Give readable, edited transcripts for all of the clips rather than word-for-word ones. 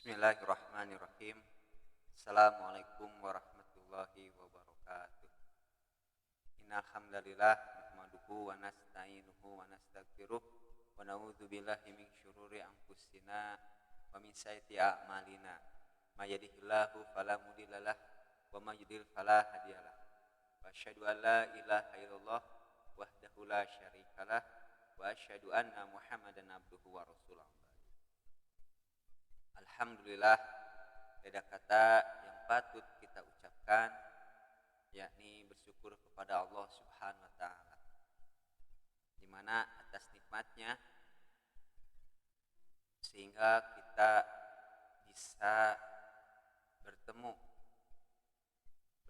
Bismillahirrahmanirrahim. Assalamualaikum warahmatullahi wabarakatuh. Innal hamdalillah nahmaduhu wa nasta'inuhu wa nastaghfiruh wa na'udzu billahi min syururi anfusina wa min sayyiati a'malina. May yahdihillahu fala mudhillalah wa may yudhlil fala hadiyalah. Wa asyhadu an la ilaha illallah wahdahu la syarikalah wa asyhadu anna Muhammadan abduhu wa rasuluh. Alhamdulillah, beda kata yang patut kita ucapkan yakni bersyukur kepada Allah Subhanahu wa taala, di mana atas nikmatnya sehingga kita bisa bertemu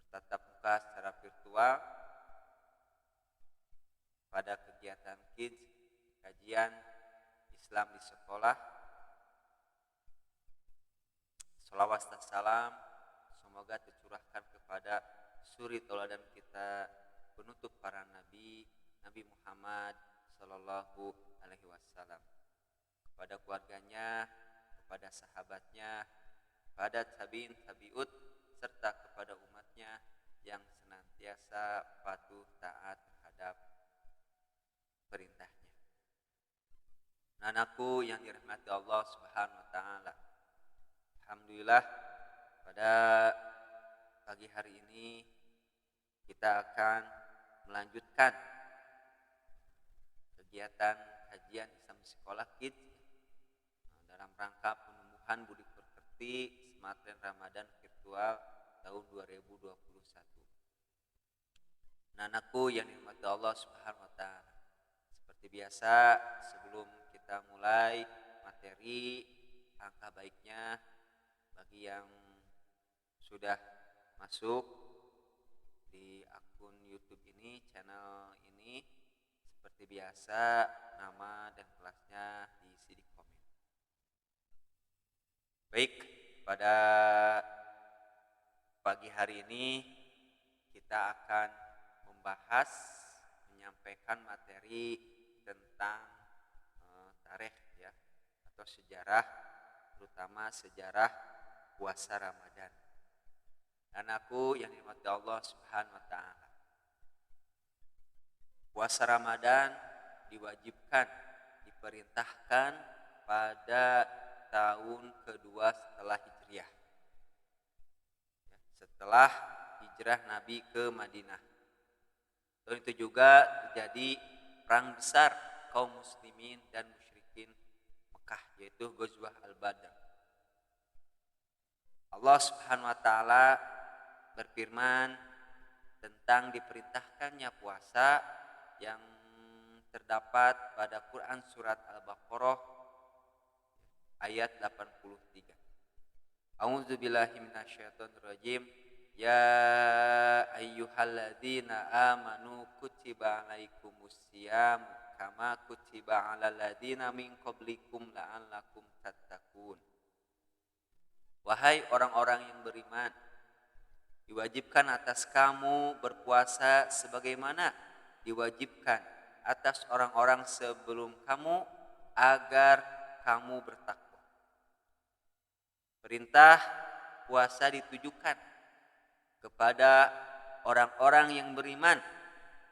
bertatap muka secara virtual pada kegiatan kids kajian Islam di sekolah. Shalawat dan salam semoga tercurahkan kepada suri tauladan kita, penutup para nabi, Nabi Muhammad sallallahu alaihi wasallam, kepada keluarganya, kepada sahabatnya, kepada tabi'in tabi'ut, serta kepada umatnya yang senantiasa patuh taat terhadap perintahnya. Anakku yang dirahmati Allah Subhanahu wa taala, alhamdulillah pada pagi hari ini kita akan melanjutkan kegiatan kajian Islam Sekolah Kids dalam rangka penumbuhan budi pekerti Pesantren Ramadan virtual tahun 2021. Anakku yang dirahmati Allah Subhanahu wa taala, seperti biasa sebelum kita mulai materi, angka baiknya bagi yang sudah masuk di akun YouTube ini, channel ini, seperti biasa nama dan kelasnya diisi di komen. Baik, pada pagi hari ini kita akan menyampaikan materi tentang tarikh ya, atau sejarah, terutama sejarah puasa Ramadan. Anakku yang dirahmati Allah Subhanahu wa taala, puasa Ramadan diwajibkan, diperintahkan pada tahun kedua setelah Hijriah, setelah hijrah Nabi ke Madinah. Tahun itu juga terjadi perang besar kaum muslimin dan musyrikin Mekah, yaitu Ghazwah Al-Badr. Allah Subhanahu wa taala berfirman tentang diperintahkannya puasa yang terdapat pada Quran surat Al-Baqarah ayat 83. A'udzubillahi minasyaitonirrajim. Ya ayyuhalladzina amanu kutiba alaikumussyam kama kutiba alal ladzina min qablikum la'allakum tattaqun. Wahai orang-orang yang beriman, diwajibkan atas kamu berpuasa sebagaimana diwajibkan atas orang-orang sebelum kamu agar kamu bertakwa. Perintah puasa ditujukan kepada orang-orang yang beriman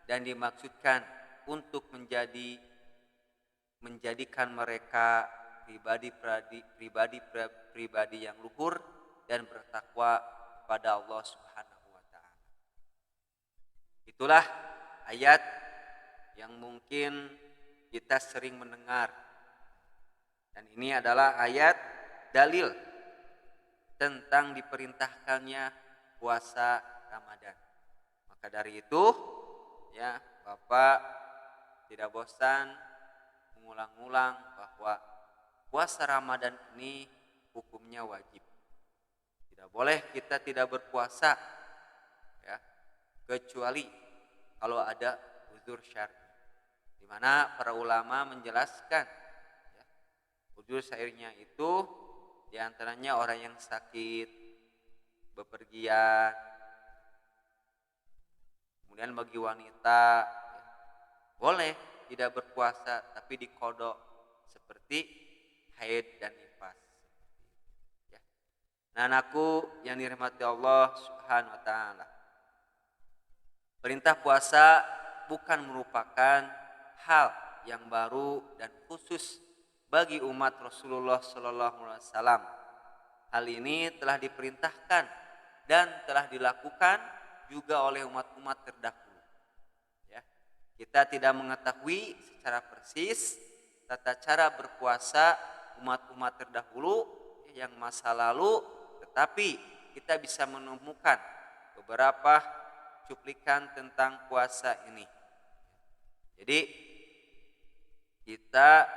dan dimaksudkan untuk menjadikan mereka pribadi yang luhur dan bertakwa kepada Allah Subhanahu wa taala. Itulah ayat yang mungkin kita sering mendengar, dan ini adalah ayat dalil tentang diperintahkannya puasa Ramadan. Maka dari itu ya, Bapak tidak bosan mengulang-ulang bahwa puasa Ramadan ini hukumnya wajib. Tidak boleh kita tidak berpuasa ya, kecuali kalau ada uzur syar'i, di mana para ulama menjelaskan ya, uzur syar'inya itu diantaranya orang yang sakit, bepergian, kemudian bagi wanita ya, boleh tidak berpuasa tapi dikodok seperti haid dan nifas. Ya. Nah, anakku yang dirahmati Allah Subhanahu wa taala. Perintah puasa bukan merupakan hal yang baru dan khusus bagi umat Rasulullah sallallahu alaihi wasallam. Hal ini telah diperintahkan dan telah dilakukan juga oleh umat-umat terdahulu. Ya. Kita tidak mengetahui secara persis tata cara berpuasa umat-umat terdahulu yang masa lalu, tetapi kita bisa menemukan beberapa cuplikan tentang puasa ini. Jadi kita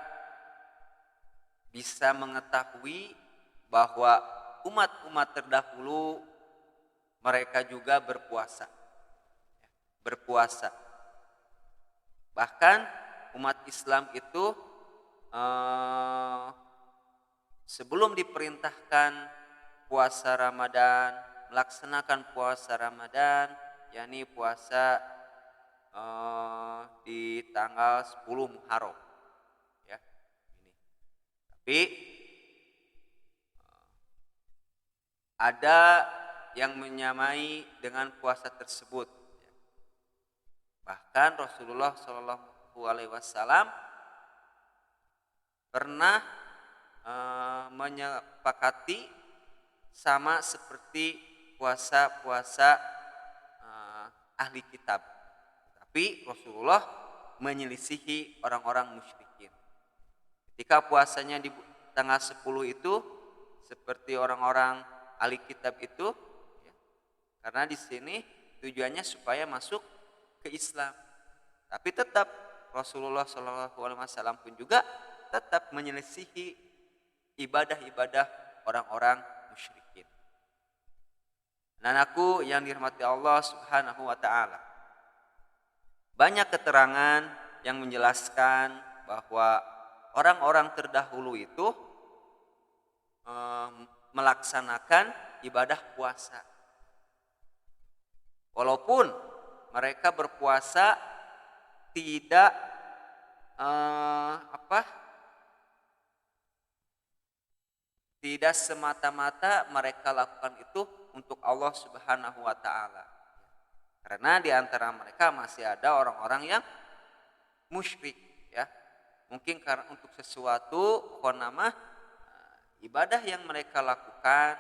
bisa mengetahui bahwa umat-umat terdahulu mereka juga berpuasa. Bahkan umat Islam itu sebelum diperintahkan puasa Ramadan, melaksanakan puasa Ramadan, yakni puasa di tanggal 10 Muharram. Ya, ini. Tapi ada yang menyamai dengan puasa tersebut. Bahkan Rasulullah Shallallahu Alaihi Wasallam pernah menyepakati sama seperti puasa-puasa ahli kitab. Tapi Rasulullah menyelisihi orang-orang musyrikin. Ketika puasanya di tanggal 10 itu seperti orang-orang ahli kitab itu, ya, karena di sini tujuannya supaya masuk ke Islam. Tapi tetap Rasulullah SAW pun juga tetap menyelisihi ibadah-ibadah orang-orang musyrikin. Anakku yang dirahmati Allah Subhanahu wa taala. Banyak keterangan yang menjelaskan bahwa orang-orang terdahulu itu melaksanakan ibadah puasa. Walaupun mereka berpuasa tidak tidak semata-mata mereka lakukan itu untuk Allah Subhanahu wa taala. Karena di antara mereka masih ada orang-orang yang musyrik, ya. Mungkin karena untuk sesuatu ibadah yang mereka lakukan,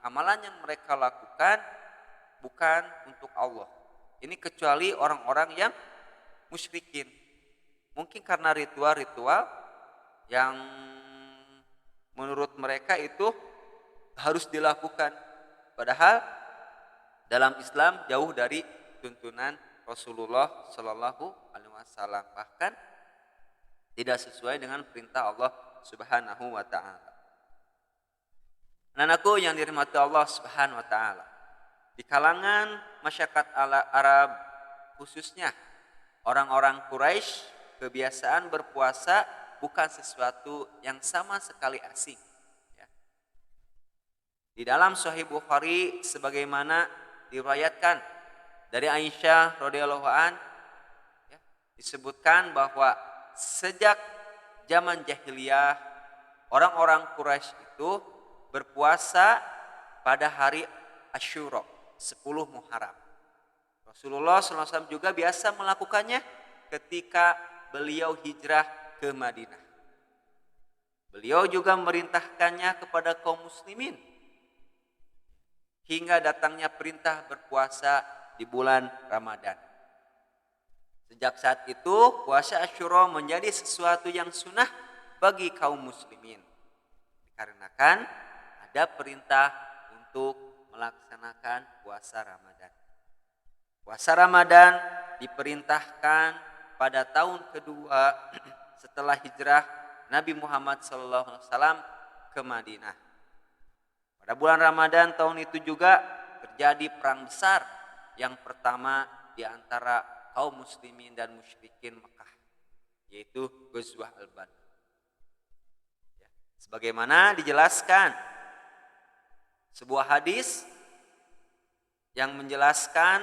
amalan yang mereka lakukan bukan untuk Allah. Ini kecuali orang-orang yang musyrikin. Mungkin karena ritual-ritual yang menurut mereka itu harus dilakukan. Padahal dalam Islam jauh dari tuntunan Rasulullah Shallallahu Alaihi Wasallam. Bahkan tidak sesuai dengan perintah Allah Subhanahu Wa Taala. Anakku yang dirahmati Allah Subhanahu Wa Taala, di kalangan masyarakat Arab khususnya orang-orang Quraisy, kebiasaan berpuasa bukan sesuatu yang sama sekali asing. Ya. Di dalam Sahih Bukhari sebagaimana diriwayatkan dari Aisyah radhiyallahu an, ya, disebutkan bahwa sejak zaman jahiliyah orang-orang Quraisy itu berpuasa pada hari Asyura 10 Muharram. Rasulullah SAW juga biasa melakukannya ketika beliau hijrah ke Madinah. Beliau juga memerintahkannya kepada kaum muslimin hingga datangnya perintah berpuasa di bulan Ramadan. Sejak saat itu puasa Asyura menjadi sesuatu yang sunnah bagi kaum muslimin. Dikarenakan ada perintah untuk melaksanakan puasa Ramadan. Puasa Ramadan diperintahkan pada tahun kedua setelah hijrah Nabi Muhammad SAW ke Madinah. Pada bulan Ramadan tahun itu juga terjadi perang besar yang pertama di antara kaum muslimin dan musyrikin Mekah, yaitu Ghazwah Al-Badr. Ya, sebagaimana dijelaskan sebuah hadis yang menjelaskan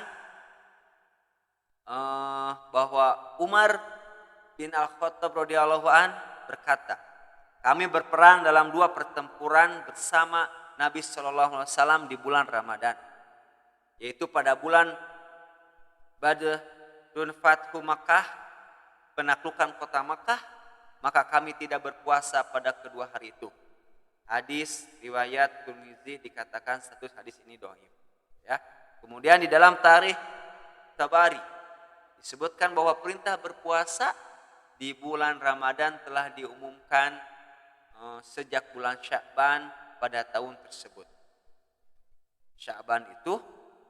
bahwa Umar bin Al-Khattab radhiyallahu an berkata, kami berperang dalam 2 pertempuran bersama Nabi SAW di bulan Ramadan, yaitu pada bulan Badrun Fathu Makkah, penaklukan kota Makkah, maka kami tidak berpuasa pada kedua hari itu. Hadis riwayat Tirmizi, dikatakan status hadis ini dhaif. Ya. Kemudian di dalam tarikh Tabari disebutkan bahwa perintah berpuasa di bulan Ramadan telah diumumkan sejak bulan Sya'ban pada tahun tersebut. Sya'ban itu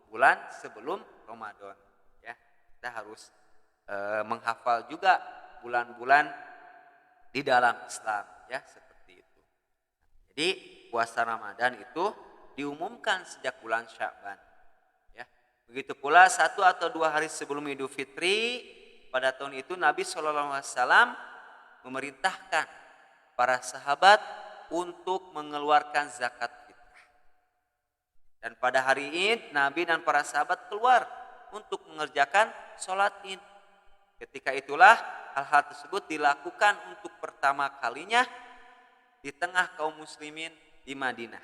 bulan sebelum Ramadan. Ya, kita harus menghafal juga bulan-bulan di dalam Islam, ya, seperti itu. Jadi puasa Ramadan itu diumumkan sejak bulan Sya'ban. Ya, begitu pula 1 atau 2 hari sebelum Idul Fitri pada tahun itu Nabi SAW memerintahkan para sahabat untuk mengeluarkan zakat fitrah. Dan pada hari Id, Nabi dan para sahabat keluar untuk mengerjakan sholat Id. Ketika itulah hal-hal tersebut dilakukan untuk pertama kalinya di tengah kaum muslimin di Madinah.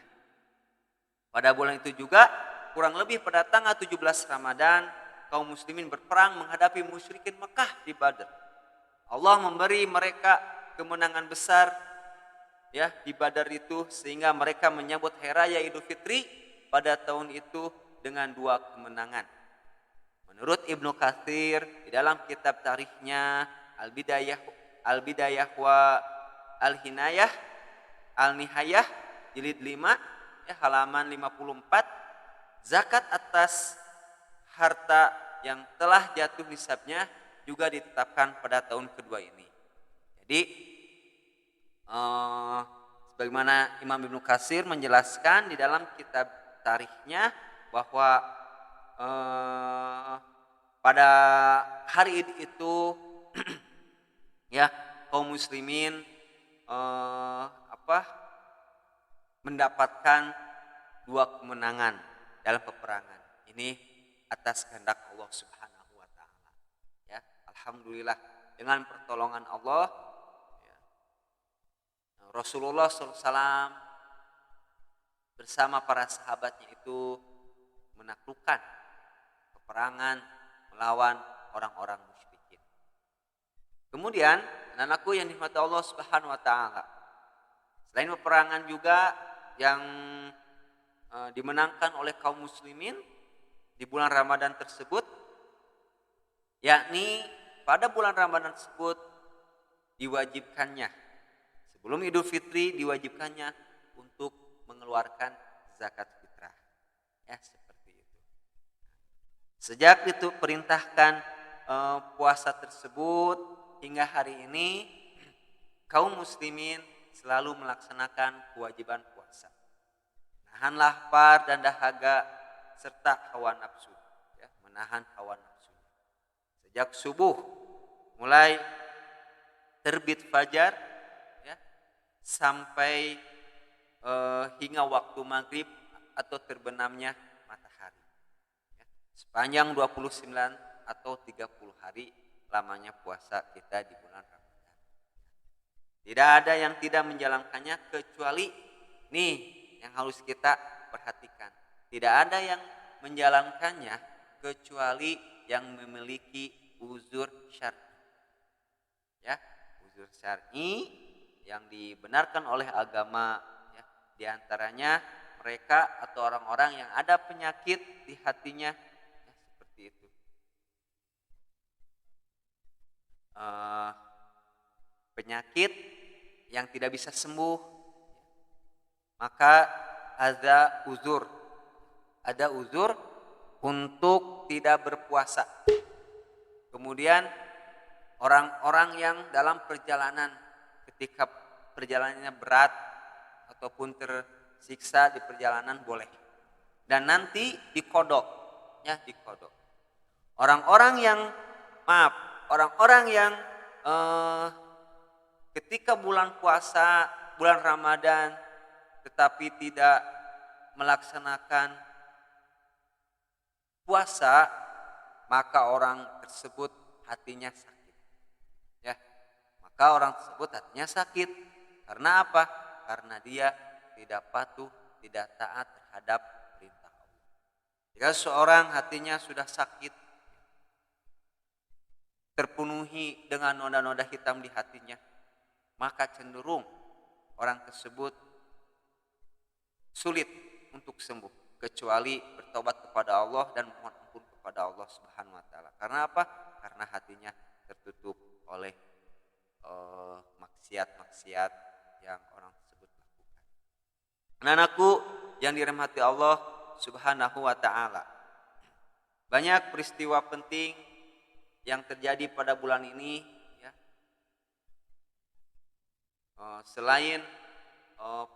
Pada bulan itu juga, kurang lebih pada tanggal 17 Ramadan, kaum muslimin berperang menghadapi musyrikin Mekah di Badr. Allah memberi mereka kemenangan besar, ya, di Badar itu, sehingga mereka menyambut hari raya Idul Fitri pada tahun itu dengan 2 kemenangan. Menurut Ibnu Katsir di dalam kitab tarikhnya Al-Bidayah wa Al-Hinayah Al-Nihayah jilid 5, ya, halaman 54, zakat atas harta yang telah jatuh nisabnya juga ditetapkan pada tahun kedua ini. Jadi sebagaimana Imam Ibnu Katsir menjelaskan di dalam kitab tarikhnya bahwa pada hari itu ya, kaum muslimin mendapatkan 2 kemenangan dalam peperangan ini atas kehendak Allah Subhanahu wa taala. Ya, alhamdulillah dengan pertolongan Allah, ya, Rasulullah SAW bersama para sahabatnya itu menaklukkan peperangan melawan orang-orang musyrikin. Kemudian, anakku yang dirahmati Allah Subhanahu wa taala, selain peperangan juga yang dimenangkan oleh kaum muslimin di bulan Ramadan tersebut, yakni pada bulan Ramadan tersebut diwajibkannya, sebelum Idul Fitri diwajibkannya untuk mengeluarkan zakat fitrah. Ya, seperti itu. Sejak itu perintahkan puasa tersebut hingga hari ini, kaum muslimin selalu melaksanakan kewajiban puasa. Menahan lapar dan dahaga serta hawa nafsu, ya, menahan hawa nafsu. Sejak subuh mulai terbit fajar, ya, sampai hingga waktu maghrib atau terbenamnya matahari. Ya, sepanjang 29 atau 30 hari lamanya puasa kita di bulan Ramadan. Tidak ada yang tidak menjalankannya kecuali nih yang harus kita perhatikan. Tidak ada yang menjalankannya kecuali yang memiliki uzur syar'i. Ya, uzur syar'i yang dibenarkan oleh agama, ya, di antaranya mereka atau orang-orang yang ada penyakit di hatinya, ya, seperti itu. Penyakit yang tidak bisa sembuh, maka ada uzur untuk tidak berpuasa. Kemudian orang-orang yang dalam perjalanan, ketika perjalanannya berat ataupun tersiksa di perjalanan boleh, dan nanti dikodok, ya, dikodok. Orang-orang yang ketika bulan puasa, bulan Ramadan, tetapi tidak melaksanakan puasa, maka orang tersebut hatinya sakit. Ya, maka orang tersebut hatinya sakit. Karena apa? Karena dia tidak patuh tidak taat terhadap perintah Allah. Jika seorang hatinya sudah sakit, terpenuhi dengan noda-noda hitam di hatinya, maka cenderung orang tersebut sulit untuk sembuh kecuali bertobat kepada Allah dan mohon ampun kepada Allah Subhanahu wa taala. Karena apa? Karena hatinya tertutup oleh maksiat-maksiat yang orang tersebut lakukan. Anak-anakku yang dirahmati Allah Subhanahu wa taala. Banyak peristiwa penting yang terjadi pada bulan ini ya. Selain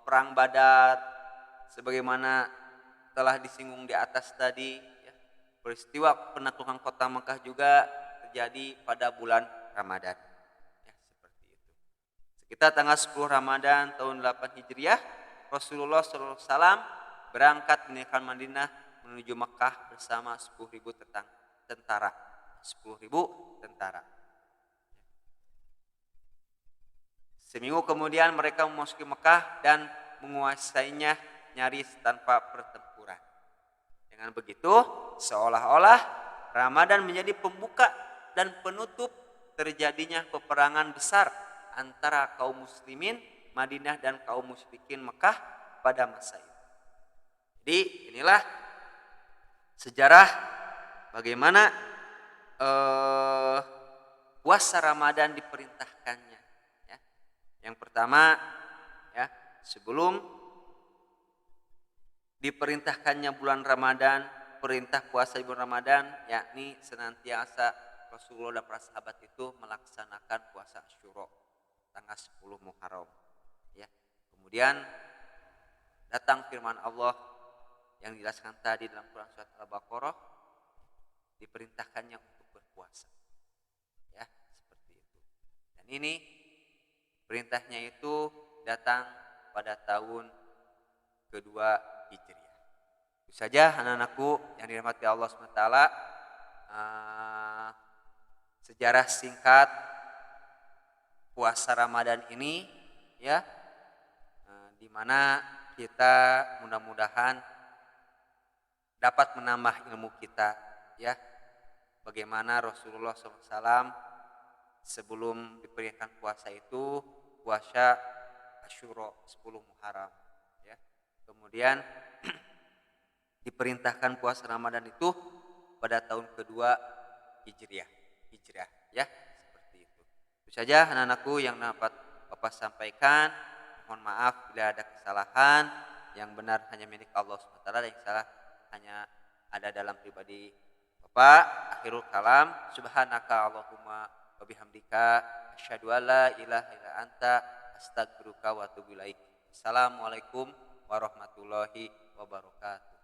perang Badar sebagaimana telah disinggung di atas tadi ya, peristiwa penaklukan kota Mekah juga terjadi pada bulan Ramadan ya, seperti itu. Sekitar tanggal 10 Ramadan tahun 8 Hijriah, Rasulullah SAW berangkat meninggalkan Madinah menuju Mekah bersama 10.000 tentara. 10.000 tentara. Seminggu kemudian mereka memasuki Mekah dan menguasainya nyaris tanpa pertempuran. Dengan begitu, seolah-olah Ramadan menjadi pembuka dan penutup terjadinya peperangan besar antara kaum muslimin Madinah dan kaum musyrikin Mekah pada masa itu. Jadi inilah sejarah bagaimana puasa Ramadan diperintahkannya. Ya. Yang pertama, ya, sebelum diperintahkannya bulan Ramadan, perintah puasa di bulan Ramadan, yakni senantiasa Rasulullah dan para sahabat itu melaksanakan puasa Asyura tanggal 10 Muharram. Ya. Kemudian datang firman Allah yang dijelaskan tadi dalam Quran surat Al-Baqarah, diperintahkannya untuk berpuasa. Ya, seperti itu. Dan ini perintahnya itu datang pada tahun kedua Hijriah. Itu saja anak-anakku yang dirahmati Allah SWT, sejarah singkat puasa Ramadan ini ya, di mana kita mudah-mudahan dapat menambah ilmu kita ya, bagaimana Rasulullah SAW sebelum diberikan puasa itu puasa Asyura 10 Muharram ya. Kemudian diperintahkan puasa Ramadan itu pada tahun kedua Hijriah ya, seperti itu. Itu saja anak-anakku yang dapat Bapak sampaikan. Mohon maaf bila ada kesalahan. Yang benar hanya milik Allah SWT, yang salah hanya ada dalam pribadi Bapak. Akhirul kalam, subhanaka Allahumma wa bihamdika asyhadu an la ilaha illa anta astaghfiruka wa atubu ilaik. Assalamualaikum warahmatullahi wabarakatuh.